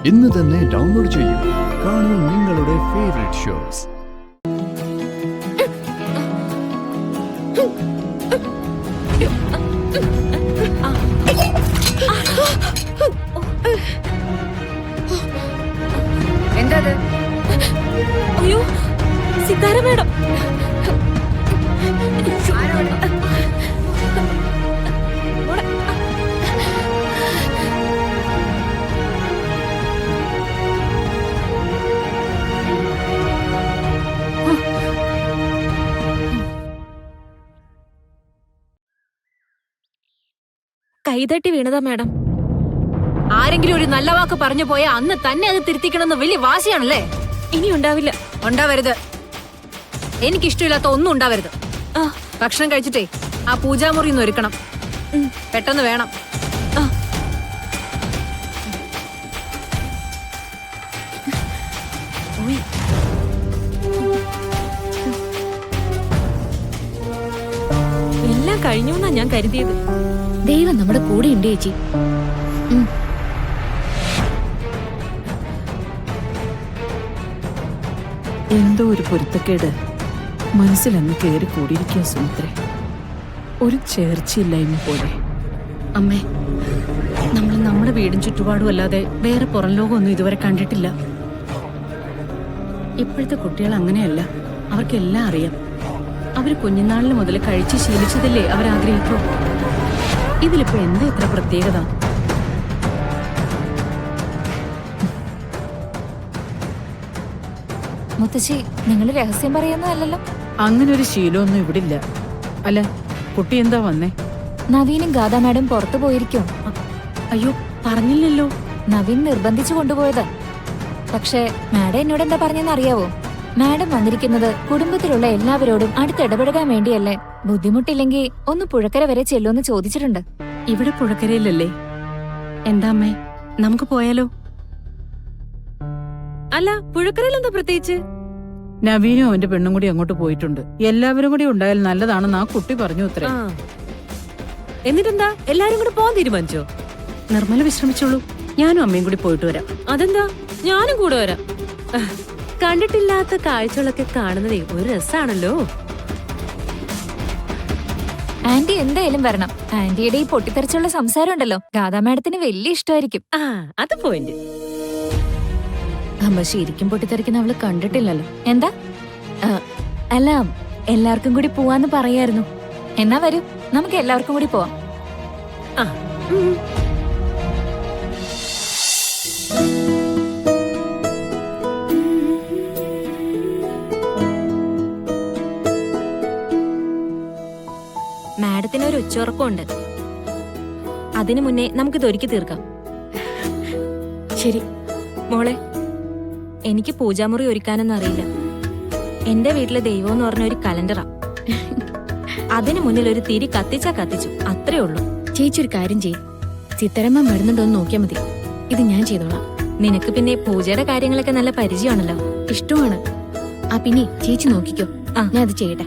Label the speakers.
Speaker 1: ഇന്ന് തന്നെ ഡൗൺലോഡ് ചെയ്യൂ. കാണൂ നിങ്ങളുടെ ഫേവറേറ്റ് ഷോസ്.
Speaker 2: എന്താ?
Speaker 3: അയ്യോ, സിതാര മേഡം. കൈതട്ടി വീണതാ മാഡം.
Speaker 2: ആരെങ്കിലും ഒരു നല്ല വാക്ക് പറഞ്ഞു പോയാ അന്ന് തന്നെ അത് തിരുത്തിക്കണമെന്ന് വലിയ വാശിയാണല്ലേ?
Speaker 3: ഇനി ഉണ്ടാവില്ല.
Speaker 2: ഉണ്ടാവരുത്. എനിക്കിഷ്ടമില്ലാത്ത ഒന്നും ഉണ്ടാവരുത്. ഭക്ഷണം കഴിച്ചിട്ടേ ആ പൂജാമുറി ഒന്ന് ഒരുക്കണം. പെട്ടെന്ന് വേണം.
Speaker 3: എല്ലാം കഴിഞ്ഞു എന്നാ ഞാൻ കരുതിയത്.
Speaker 4: ദൈവം നമ്മുടെ കൂടെ ഉണ്ട് ചേച്ചി.
Speaker 5: എന്തോ ഒരു പൊരുത്തക്കേട് മനസ്സിലങ്ങ് കയറി കൂടിയിരിക്കുക സുമിത്രേ. ഒരു ചേർച്ചയില്ലായ്മ പോലെ.
Speaker 4: അമ്മേ, നമ്മൾ നമ്മുടെ വീടും ചുറ്റുപാടും അല്ലാതെ വേറെ പുറം ലോകമൊന്നും ഇതുവരെ കണ്ടിട്ടില്ല. ഇപ്പോഴത്തെ കുട്ടികൾ അങ്ങനെയല്ല. അവർക്കെല്ലാം അറിയാം. അവർ കുഞ്ഞുനാളിന് മുതൽ കഴിച്ച് ശീലിച്ചതല്ലേ അവരാഗ്രഹിക്കൂ. ഇതിലിപ്പോ എന്താ ഇത്ര പ്രത്യേകത? മുത്തശ്ശി, നിങ്ങൾ രഹസ്യം പറയുന്നതല്ലോ.
Speaker 5: അങ്ങനെ ഒരു ശീലമൊന്നും ഇവിടില്ല. അല്ല, കുട്ടി എന്താ വന്നേ?
Speaker 4: നവീനും ഗാഥ മാഡം പുറത്തു പോയിരിക്കും.
Speaker 5: അയ്യോ, പറഞ്ഞില്ലല്ലോ.
Speaker 4: നവീൻ നിർബന്ധിച്ചു കൊണ്ടുപോയതാ. പക്ഷേ മാഡം എന്നോട് എന്താ പറഞ്ഞെന്ന് അറിയാവോ? മാഡം വന്നിരിക്കുന്നത് കുടുംബത്തിലുള്ള എല്ലാവരോടും അടുത്തിടപെടാൻ വേണ്ടിയല്ലേ. ബുദ്ധിമുട്ടില്ലെങ്കിൽ ഒന്ന് പുഴക്കര വരെ ചെല്ലുമെന്ന് ചോദിച്ചിട്ടുണ്ട്.
Speaker 5: ഇവിടെ പുഴക്കരയിലല്ലേ? എന്താ അമ്മേ, നമുക്ക് പോയാലോ?
Speaker 3: അല്ല, പുഴക്കരയിൽ എന്താ പ്രത്യേകിച്ച്?
Speaker 5: നവീനും അവന്റെ പെണ്ണും കൂടി അങ്ങോട്ട് പോയിട്ടുണ്ട്. എല്ലാവരും കൂടി ഉണ്ടായാൽ നല്ലതാണെന്ന് ആ കുട്ടി പറഞ്ഞു. ഉത്തരേ.
Speaker 3: എന്നിട്ടെന്താ, എല്ലാരും കൂടെ പോകാൻ തീരുമാനിച്ചോ?
Speaker 5: നിർമ്മല വിശ്രമിച്ചോളൂ, ഞാനും അമ്മയും കൂടി പോയിട്ട് വരാം.
Speaker 3: അതെന്താ, ഞാനും കൂടെ വരാം. കണ്ടിട്ടില്ലാത്ത കാഴ്ചകളൊക്കെ കാണുന്നതേ ഒരു രസാണല്ലോ.
Speaker 4: ആന്റി എന്തായാലും വരണം. ആന്റിയുടെ ഈ പൊട്ടിത്തെറിച്ചുള്ള സംസാരം ഉണ്ടല്ലോ, ഗാഥാ മാഡത്തിന് വലിയ ഇഷ്ടമായിരിക്കും.
Speaker 3: അത് പോയിന്റ്.
Speaker 4: അമ്മ ശരിക്കും പൊട്ടിത്തെറിക്കുന്ന അവള് കണ്ടിട്ടില്ലല്ലോ. എന്താ? അല്ല, എല്ലാവർക്കും കൂടി പോവാന്ന് പറയായിരുന്നു. എന്നാ വരൂ, നമുക്ക് എല്ലാവർക്കും കൂടി പോവാം.
Speaker 3: മാഡത്തിന് ഒരു ഉച്ചയുറക്കമുണ്ട്. അതിനു മുന്നേ നമുക്കിത് ഒരുക്കി തീർക്കാം.
Speaker 4: ശരി
Speaker 3: മോളെ, എനിക്ക് പൂജാമുറി ഒരുക്കാനൊന്നും അറിയില്ല. എന്റെ വീട്ടിലെ ദൈവം എന്ന് പറഞ്ഞ ഒരു കലണ്ടറാ. അതിനു മുന്നിൽ ഒരു തിരി കത്തിച്ചാ കത്തിച്ചു, അത്രേ ഉള്ളൂ.
Speaker 4: ചേച്ചി ഒരു കാര്യം ചെയ്യും, ചിത്തരമ്മ വരുന്നുണ്ടോന്ന് നോക്കിയാ മതി. ഇത് ഞാൻ ചെയ്തോളാം.
Speaker 3: നിനക്ക് പിന്നെ പൂജയുടെ കാര്യങ്ങളൊക്കെ നല്ല പരിചയമാണല്ലോ.
Speaker 4: ഇഷ്ടമാണ്. പിന്നെ ചേച്ചി നോക്കിക്കോ, ഞാൻ അത് ചെയ്യട്ടെ.